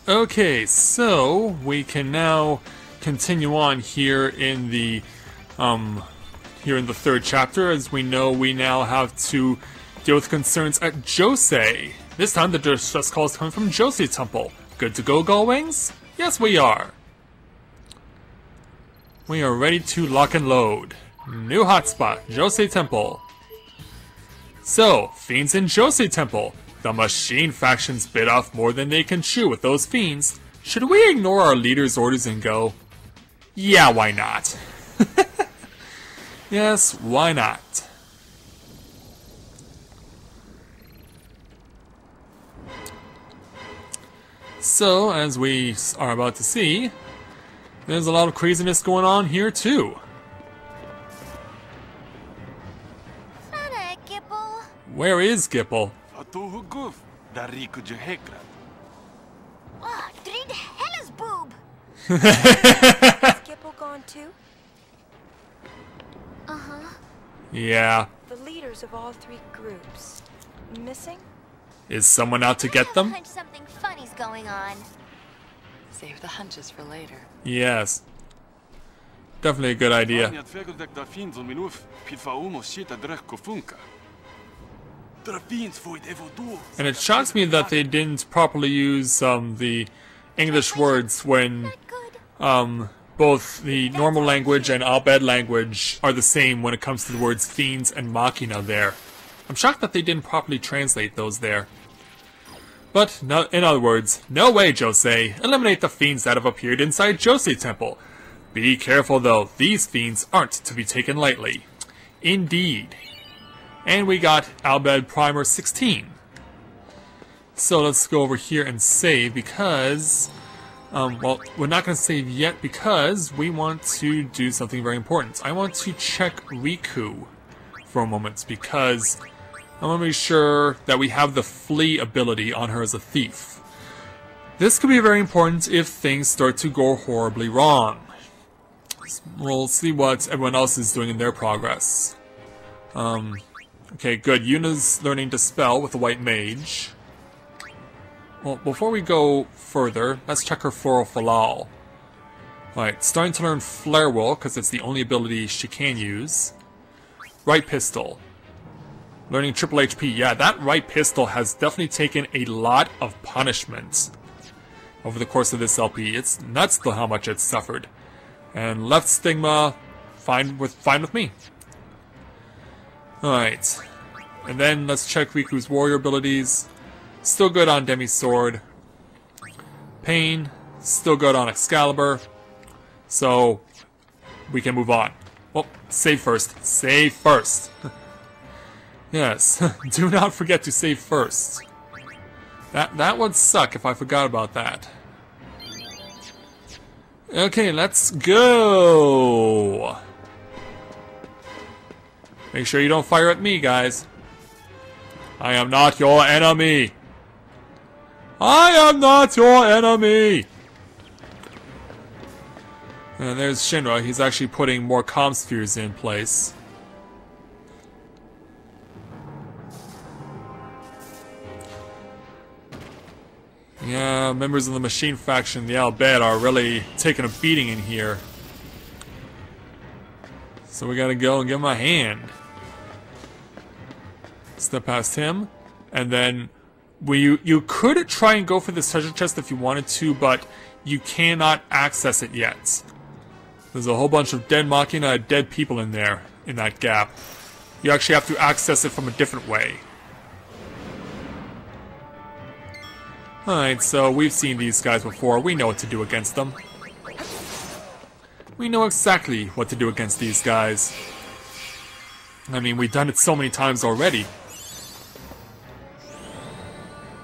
Okay, so we can now continue on here in the third chapter. As we know, we now have to deal with concerns at Djose. This time the distress call is coming from Djose Temple. Good to go, Gullwings? Yes, we are. We are ready to lock and load. New hotspot, Djose Temple. So, fiends in Djose Temple. The machine factions bit off more than they can chew with those fiends. Should we ignore our leader's orders and go? Yeah, why not? Yes, why not? So, as we are about to see, there's a lot of craziness going on here too. Where is Gipple? Oh, drid Hella's boob! Is Gipple gone too? Uh-huh. Yeah. The leaders of all three groups. Missing? Is someone out to get them? Hunch something funny's going on. Save the hunches for later. Yes. Definitely a good idea. And it shocks me that they didn't properly use the English words when both the normal language and Al-Bhed language are the same when it comes to the words fiends and machina there. I'm shocked that they didn't properly translate those there. But, no, in other words, no way, Djose. Eliminate the fiends that have appeared inside Djose Temple. Be careful though, these fiends aren't to be taken lightly. Indeed. And we got Al-Bhed Primer 16. So let's go over here and save because... well, we're not going to save yet because we want to do something very important. I want to check Riku for a moment because I want to be sure that we have the flee ability on her as a thief. This could be very important if things start to go horribly wrong. We'll see what everyone else is doing in their progress. Okay, good. Yuna's learning Dispel with the White Mage. Well, before we go further, let's check her Floral Falal. Alright, starting to learn Flare Will, because it's the only ability she can use. Right Pistol. Learning Triple HP. Yeah, that right pistol has definitely taken a lot of punishment over the course of this LP. It's nuts to how much it's suffered. And Left Stigma, fine with me. Alright. And then let's check Riku's warrior abilities. Still good on Demi Sword. Pain, still good on Excalibur. So, we can move on. Well, save first. Save first. Yes, do not forget to save first. That would suck if I forgot about that. Okay, let's go! Make sure you don't fire at me, guys. I am not your enemy! I am not your enemy! And there's Shinra. He's actually putting more comm spheres in place. Yeah, members of the Machine Faction, the Al-Bhed, are really taking a beating in here. So we gotta go and give him a hand. Step past him, and then you could try and go for this treasure chest if you wanted to, but you cannot access it yet. There's a whole bunch of dead Machina, dead people in there, in that gap. You actually have to access it from a different way. Alright, so we've seen these guys before. We know what to do against them. We know exactly what to do against these guys. I mean, we've done it so many times already.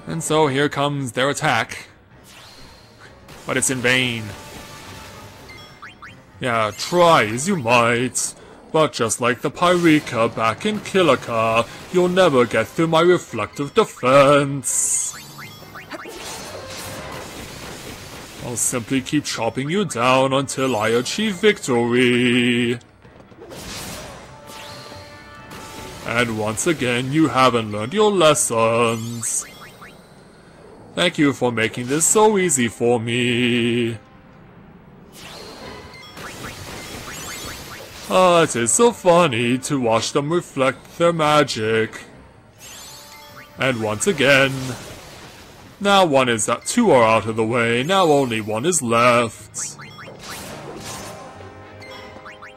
And so here comes their attack. But it's in vain. Yeah, try as you might. But just like the Pyreka back in Kilika, you'll never get through my reflective defense. I'll simply keep chopping you down until I achieve victory. And once again, you haven't learned your lessons. Thank you for making this so easy for me. Oh, it is so funny to watch them reflect their magic. And once again. Now two are out of the way, now only one is left.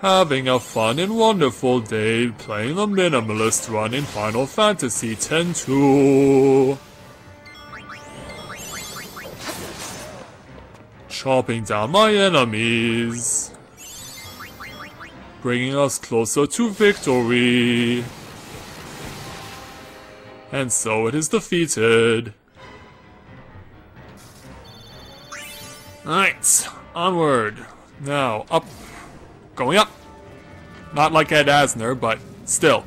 Having a fun and wonderful day playing the Minimalist run in Final Fantasy X-2. Chopping down my enemies. Bringing us closer to victory. And so it is defeated. Alright, onward. Now, up. Going up. Not like Ed Asner, but still.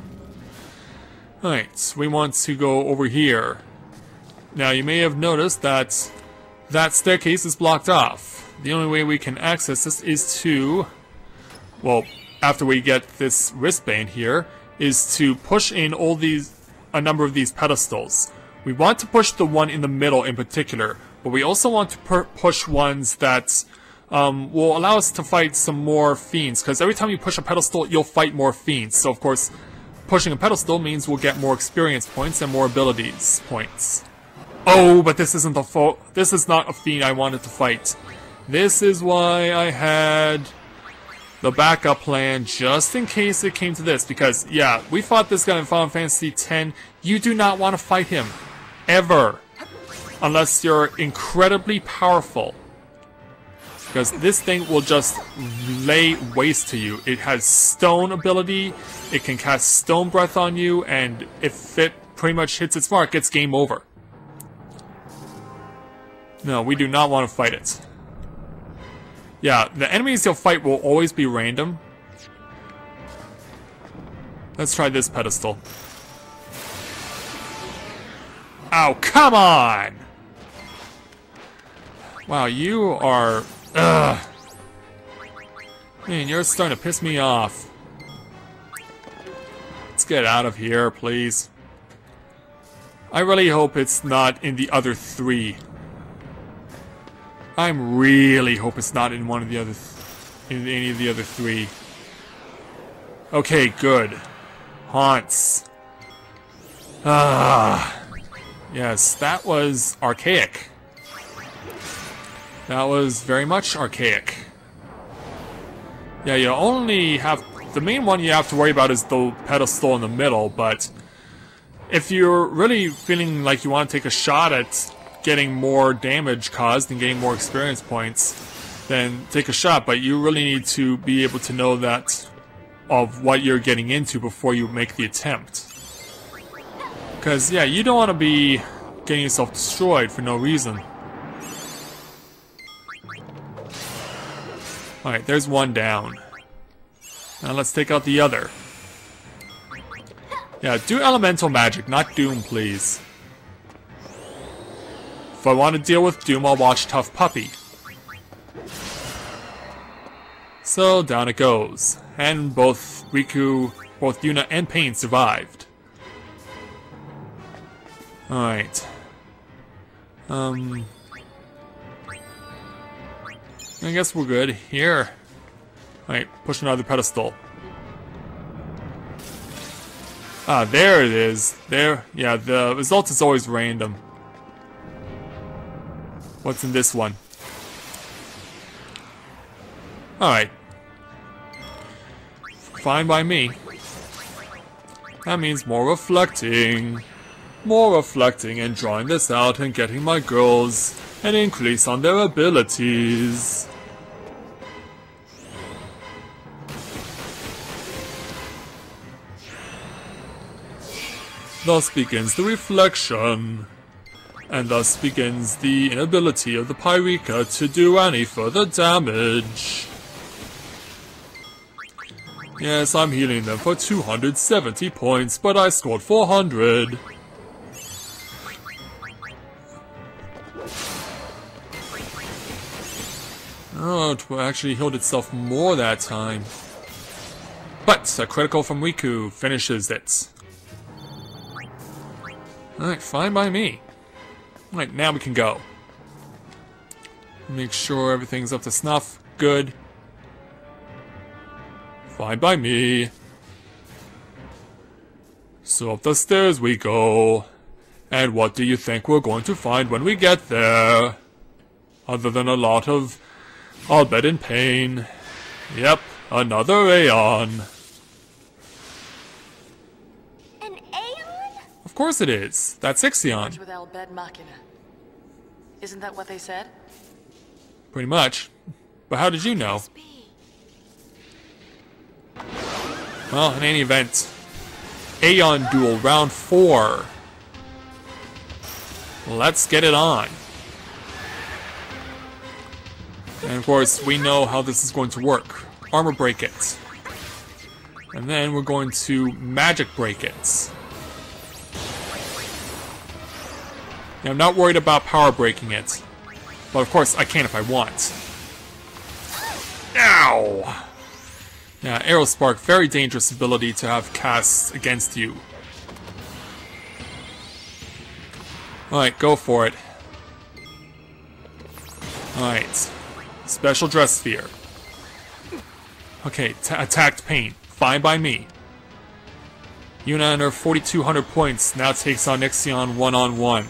Alright, we want to go over here. Now, you may have noticed that that staircase is blocked off. The only way we can access this is to... Well, after we get this wristband here, is to push in a number of these pedestals. We want to push the one in the middle in particular, but we also want to push ones that will allow us to fight some more fiends, because every time you push a pedestal, you'll fight more fiends. So, of course, pushing a pedestal means we'll get more experience points and more abilities points. Oh, but this isn't this is not a fiend I wanted to fight. This is why I had the backup plan just in case it came to this, because, yeah, we fought this guy in Final Fantasy X. You do not want to fight him. Ever. Unless you're incredibly powerful. Because this thing will just lay waste to you. It has stone ability, it can cast stone breath on you, and if it pretty much hits its mark, it's game over. No, we do not want to fight it. Yeah, the enemies you'll fight will always be random. Let's try this pedestal. Ow, come on! Wow, you are... Ugh. Man, you're starting to piss me off. Let's get out of here, please. I really hope it's not in the other three. I really hope it's not in one of the other... in any of the other three. Okay, good. Haunts. Ah. Yes, that was archaic. That was very much archaic. Yeah, you only have... the main one you have to worry about is the pedestal in the middle, but... if you're really feeling like you want to take a shot at getting more damage caused and getting more experience points, then take a shot, but you really need to be able to know that of what you're getting into before you make the attempt. Because, yeah, you don't want to be getting yourself destroyed for no reason. Alright, there's one down. Now let's take out the other. Yeah, do elemental magic, not Doom, please. If I want to deal with Doom, I'll watch Tough Puppy. So, down it goes. And both Yuna and Pain survived. Alright. I guess we're good. Here. Alright, push another pedestal. Ah, there it is. There. Yeah, the result is always random. What's in this one? Alright. Fine by me. That means more reflecting. More reflecting and drawing this out and getting my girls an increase on their abilities. Thus begins the reflection. And thus begins the inability of the Pyreka to do any further damage. Yes, I'm healing them for 270 points, but I scored 400. Oh, it actually healed itself more that time. But a critical from Riku finishes it. Alright, fine by me. Alright, now we can go. Make sure everything's up to snuff. Good. Fine by me. So up the stairs we go. And what do you think we're going to find when we get there? Other than a lot of I'll bet in pain. Yep, another Aeon. An Aeon? Of course it is. That's Ixion. With Al Bed Machina. Isn't that what they said? Pretty much. But how did you know? Must be. Well, in any event, Aeon Duel Round 4. Let's get it on. And of course, we know how this is going to work. Armor break it. And then we're going to magic break it. Now, I'm not worried about power breaking it. But of course, I can if I want. Ow! Yeah, Arrow Spark, very dangerous ability to have cast against you. Alright, go for it. Alright. Special Dress Sphere. Okay, attacked Pain. Fine by me. Yuna and her 4,200 points now takes on Ixion one-on-one.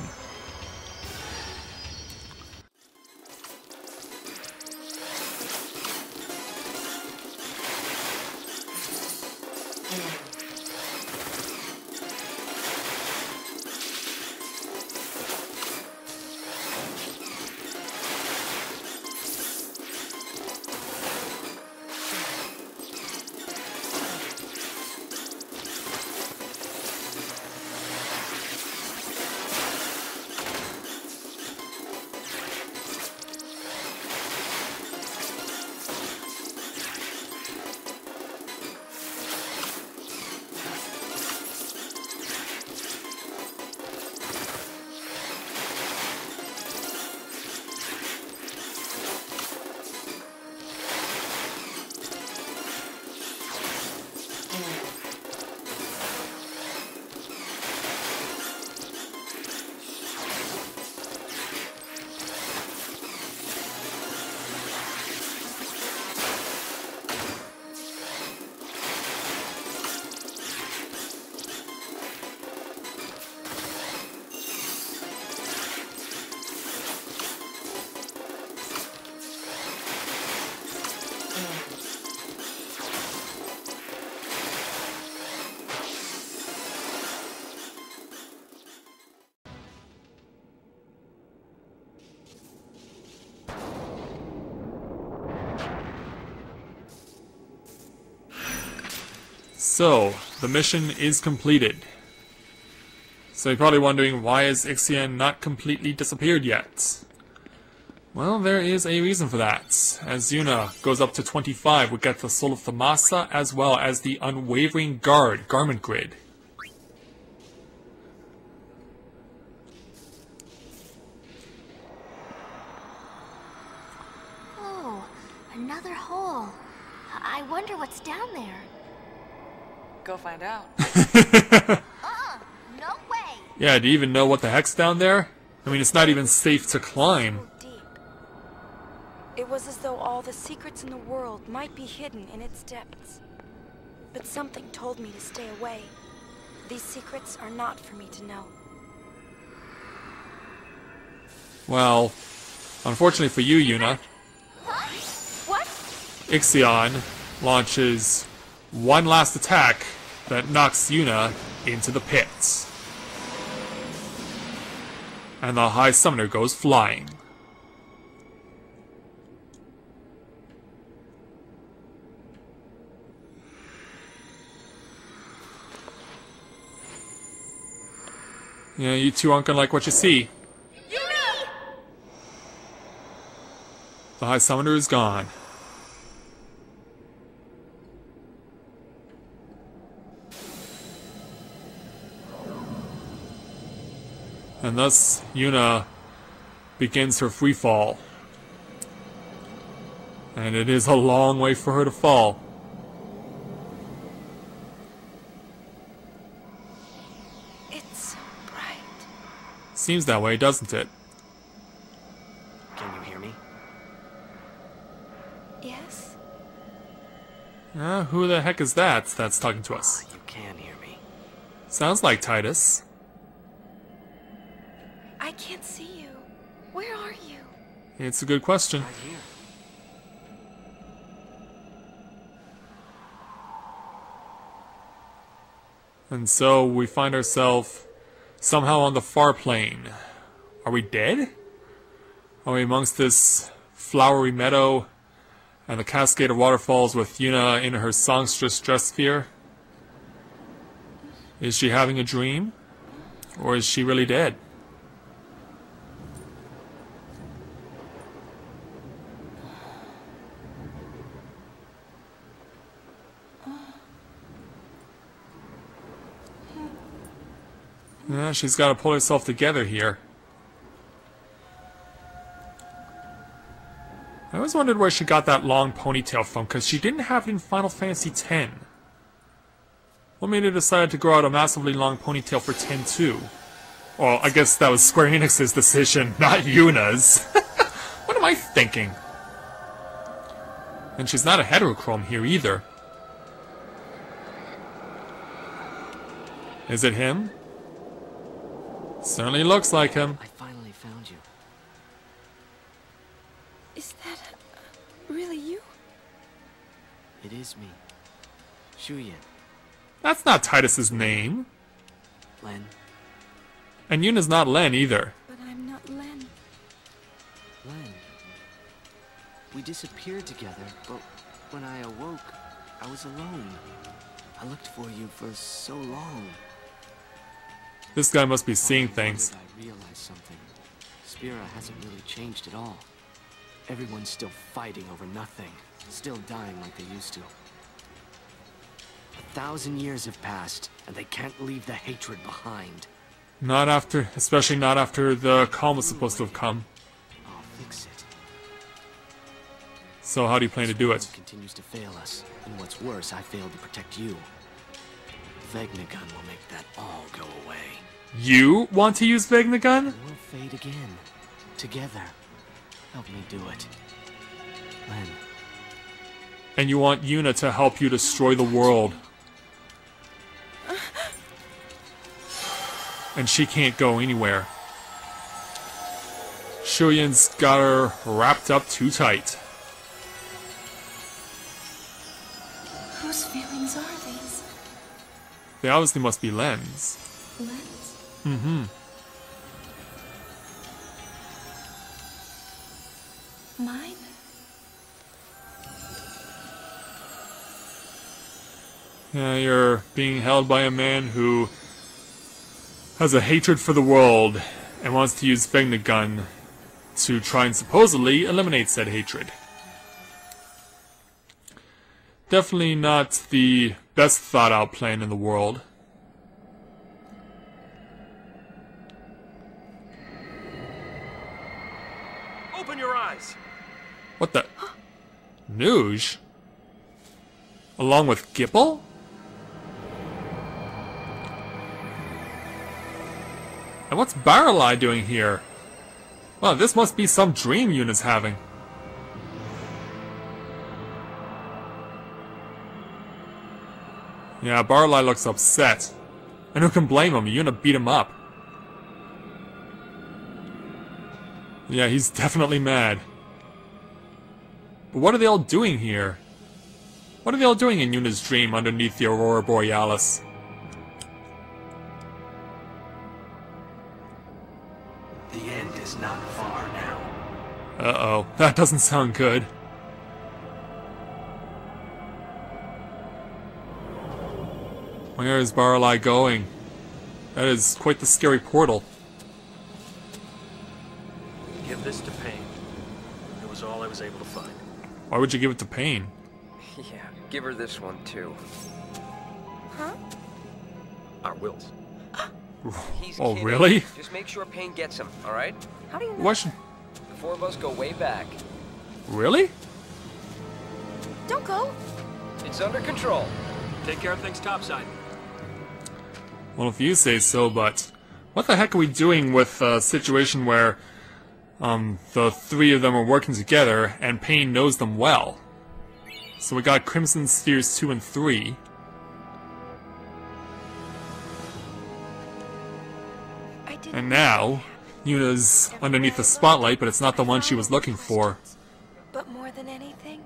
So, the mission is completed. So you're probably wondering, why is Ixion not completely disappeared yet? Well, there is a reason for that. As Yuna goes up to 25, we get the Soul of Thamasa as well as the Unwavering Guard garment grid. Oh, another hole. I wonder what's down there. Go find out. No way. Yeah, do you even know what the heck's down there? I mean, it's not even safe to climb. So deep. It was as though all the secrets in the world might be hidden in its depths. But something told me to stay away. These secrets are not for me to know. Well, unfortunately for you, Yuna, What? Ixion launches one last attack that knocks Yuna into the pits. And the High Summoner goes flying. Yeah, you two aren't gonna like what you see. Yuna! The High Summoner is gone. And thus, Yuna begins her free fall. And it is a long way for her to fall. It's so bright. Seems that way, doesn't it? Can you hear me? Yes? Who the heck is that's talking to us? You can hear me. Sounds like Titus. I can't see you. Where are you? It's a good question. Right here. And so we find ourselves somehow on the far plane. Are we dead? Are we amongst this flowery meadow and the cascade of waterfalls with Yuna in her songstress dress sphere? Is she having a dream? Or is she really dead? Yeah, she's got to pull herself together here. I always wondered where she got that long ponytail from, because she didn't have it in Final Fantasy X. What made her decide to grow out a massively long ponytail for X too? Well, I guess that was Square Enix's decision, not Yuna's. What am I thinking? And she's not a heterochrome here either. Is it him? Certainly looks like him. I finally found you. Is that really you? It is me. Shuyin. That's not Titus's name. Len. And Yuna's not Len either. But I'm not Len. Len. We disappeared together, but when I awoke, I was alone. I looked for you for so long. This guy must be seeing things. I realized something. Spira hasn't really changed at all. Everyone's still fighting over nothing. Still dying like they used to. 1,000 years have passed, and they can't leave the hatred behind. Not after, especially not after the calm was supposed to have come. I'll fix it. So how do you plan to do it? Spira continues to fail us, and what's worse, I failed to protect you. Vegnagun will make that all go away. You want to use Vegnagun? And we'll fade again. Together. Help me do it. Len. And you want Yuna to help you destroy the world. And she can't go anywhere. Shuyin's got her wrapped up too tight. Whose feelings are these? They obviously must be Len's. Len's? Mm-hmm. Mine? Yeah, you're being held by a man who has a hatred for the world and wants to use Vegnagun to try and supposedly eliminate said hatred. Definitely not the best thought out plan in the world. Open your eyes. What the? Nuge? Along with Gipple? And what's Baralai doing here? Well, this must be some dream Yuna's having. Yeah, Baralai looks upset. And who can blame him? Yuna beat him up. Yeah, he's definitely mad. But what are they all doing here? What are they all doing in Yuna's dream underneath the Aurora Borealis? The end is not far now. Uh-oh, that doesn't sound good. Where is Baralai going? That is quite the scary portal. Give this to Pain. It was all I was able to find. Why would you give it to Pain? Yeah, give her this one too. Huh? Our wills. He's Oh, kidding. really? Just make sure Pain gets him, alright? How do you know? Why should... The four of us go way back. Really? Don't go. It's under control. Take care of things topside. Well, if you say so, but What the heck are we doing with a situation where the three of them are working together and Pain knows them well? So we got Crimson Spheres 2 and 3. And now, Yuna's underneath the spotlight, but it's not the one she was looking for. But more than anything,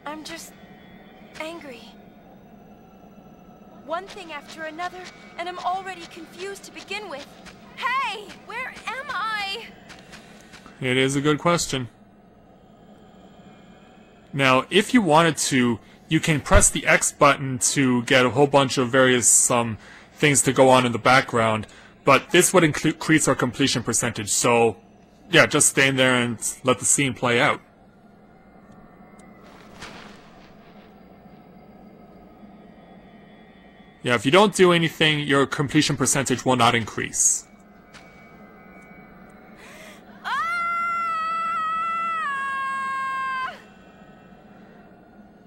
I'm just angry. One thing after another, and I'm already confused to begin with. Hey, where am I? It is a good question. Now, if you wanted to, you can press the X button to get a whole bunch of various things to go on in the background, but this would increase our completion percentage, so yeah, just stay in there and let the scene play out. Yeah, if you don't do anything, your completion percentage will not increase.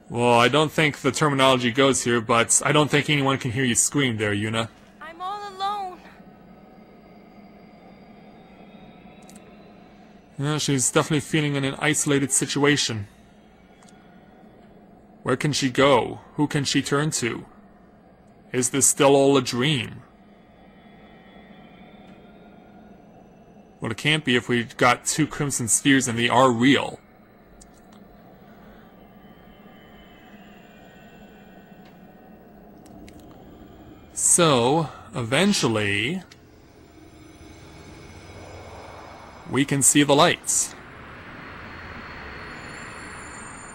Well, I don't think the terminology goes here, but I don't think anyone can hear you scream there, Yuna. I'm all alone. Yeah, she's definitely feeling in an isolated situation. Where can she go? Who can she turn to? Is this still all a dream? Well, it can't be if we got 2 Crimson Spheres and they are real. So, eventually, we can see the lights.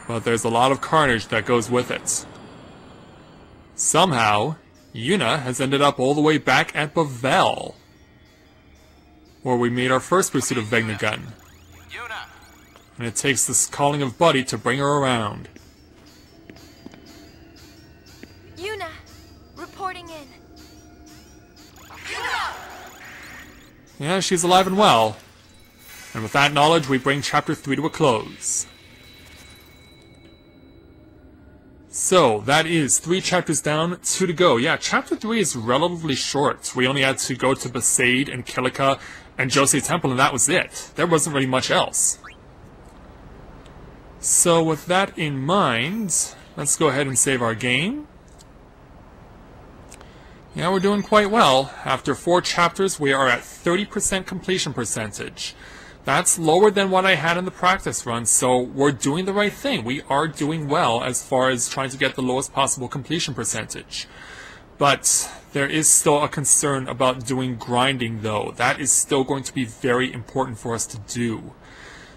But there's a lot of carnage that goes with it. Somehow, Yuna has ended up all the way back at Bavel, where we made our first pursuit of Vegnagun. And it takes this calling of Buddy to bring her around. Yuna, reporting in. Yeah, she's alive and well. And with that knowledge, we bring Chapter 3 to a close. So, that is 3 chapters down, 2 to go. Yeah, Chapter 3 is relatively short. We only had to go to Besaid and Kilika and Djose Temple, and that was it. There wasn't really much else. So, with that in mind, let's go ahead and save our game. Yeah, we're doing quite well. After 4 chapters, we are at 30% completion percentage. That's lower than what I had in the practice run, so we're doing the right thing. We are doing well as far as trying to get the lowest possible completion percentage. But there is still a concern about doing grinding, though. That is still going to be very important for us to do.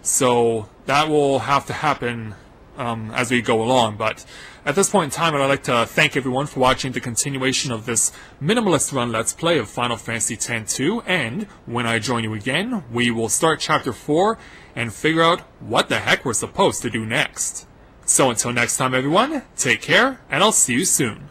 So that will have to happen as we go along, but at this point in time, I'd like to thank everyone for watching the continuation of this Minimalist Run Let's Play of Final Fantasy X-2, and when I join you again, we will start Chapter 4 and figure out what the heck we're supposed to do next. So until next time, everyone, take care, and I'll see you soon.